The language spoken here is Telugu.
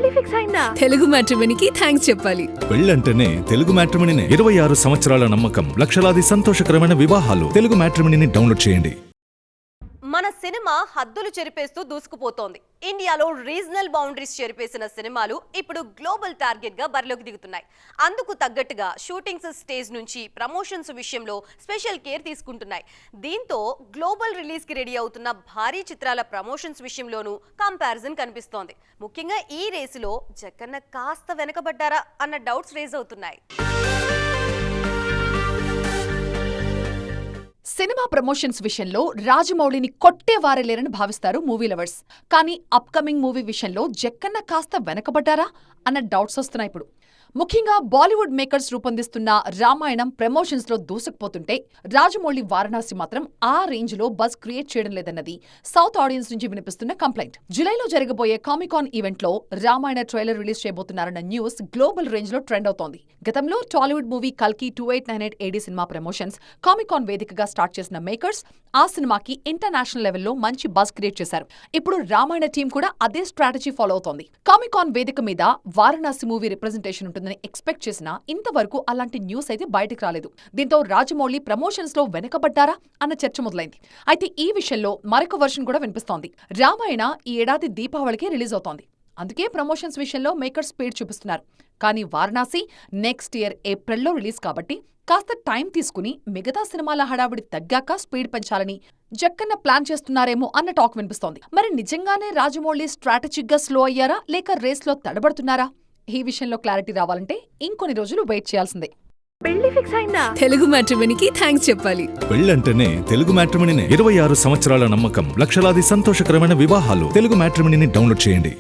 పెళ్లి ఫిక్స్ అయిందా? తెలుగు మ్యాట్రిమోనీకి థ్యాంక్స్ చెప్పాలి. పెళ్ళంటేనే తెలుగు మ్యాట్రిమోనీనే. 26 సంవత్సరాల నమ్మకం, లక్షలాది సంతోషకరమైన వివాహాలు. తెలుగు మ్యాట్రిమోనీని డౌన్లోడ్ చేయండి. మన సినిమా హద్దులు చెరిపేస్తూ దూసుకుపోతోంది. ఇండియాలో రీజనల్ బౌండరీస్ చెరిపేసిన సినిమాలు ఇప్పుడు గ్లోబల్ టార్గెట్ గా బరిలోకి దిగుతున్నాయి. అందుకు తగ్గట్టుగా షూటింగ్స్ స్టేజ్ నుంచి ప్రమోషన్స్ విషయంలో స్పెషల్ కేర్ తీసుకుంటున్నాయి. దీంతో గ్లోబల్ రిలీజ్ కి రెడీ అవుతున్న భారీ చిత్రాల ప్రమోషన్స్ విషయంలోనూ కంపారిజన్ కనిపిస్తోంది. ముఖ్యంగా ఈ రేసులో జక్కన్న కాస్త వెనకబడ్డారా అన్న డౌట్స్ రేజ్ అవుతున్నాయి. సినిమా ప్రమోషన్స్ విషయంలో రాజమౌళిని కొట్టేవారే లేరని భావిస్తారు మూవీ లవర్స్. కానీ అప్కమింగ్ మూవీ విషయంలో జక్కన్న కాస్త వెనకబడ్డారా అన్న డౌట్స్ వస్తున్నాయి ఇప్పుడు. ముఖ్యంగా బాలీవుడ్ మేకర్స్ రూపొందిస్తున్న రామాయణం ప్రమోషన్స్ లో దూసుకుపోతుంటే రాజమౌళి వారణాసి మాత్రం ఆ రేంజ్ లో బజ్ క్రియేట్ చేయడం లేదన్నది సౌత్ ఆడియన్స్ నుంచి వినిపిస్తున్న కంప్లైంట్. జులైలో జరగబోయే కామికాన్ ఈవెంట్ లో రామాయణ ట్రైలర్ రిలీజ్ చేయబోతున్నారన్న న్యూస్ గ్లోబల్ రేంజ్ లో ట్రెండ్ అవుతోంది. గతంలో టాలీవుడ్ మూవీ కల్కి 2898 AD సినిమా ప్రమోషన్స్ కామికాన్ వేదికగా స్టార్ట్ చేసిన మేకర్స్ ఆ సినిమాకి ఇంటర్నేషనల్ లెవెల్లో మంచి బజ్ క్రియేట్ చేశారు. ఇప్పుడు రామాయణ టీం కూడా అదే స్ట్రాటజీ ఫాలో అవుతోంది. కామికాన్ వేదిక మీద వారణాసి మూవీ రిప్రజెంటేషన్ ఉంటుందని ఎక్స్పెక్ట్ చేసినా ఇంతవరకు అలాంటి న్యూస్ అయితే బయటకు రాలేదు. దీంతో రాజమౌళి ప్రమోషన్స్ లో వెనకబడ్డారా అన్న చర్చ మొదలైంది. అయితే ఈ విషయంలో మరొక వర్షన్ కూడా వినిపిస్తోంది. రామాయణ ఈ ఏడాది దీపావళికి రిలీజ్ అవుతోంది. అందుకే ప్రమోషన్స్ విషయంలో మేకర్స్ స్పీడ్ చూపిస్తున్నారు. కానీ వారణాసి నెక్స్ట్ ఇయర్ ఏప్రిల్లో రిలీజ్ కాబట్టి కాస్త టైం తీసుకుని మిగతా సినిమాల హడావిడి తగ్గాక స్పీడ్ పెంచాలని జక్కన్న ప్లాన్ చేస్తున్నారేమో అన్న టాక్ వినిపిస్తోంది. మరి నిజంగానే రాజమౌళి స్ట్రాటజిక్ గా స్లో అయ్యారా లేక రేస్లో తడబడుతున్నారా? ఈ విషయంలో క్లారిటీ రావాలంటే ఇంకొన్ని రోజులు వెయిట్ చేయాల్సిందే. పెళ్లి ఫిక్స్ అయిందా? తెలుగు మ్యాట్రిమోనీకి థ్యాంక్స్ చెప్పాలి. పెళ్ళంటేనే తెలుగు మ్యాట్రిమోనీనే. 26 సంవత్సరాల నమ్మకం, లక్షలాది సంతోషకరమైన వివాహాలు. తెలుగు మ్యాట్రిమోనీని డౌన్లోడ్ చేయండి.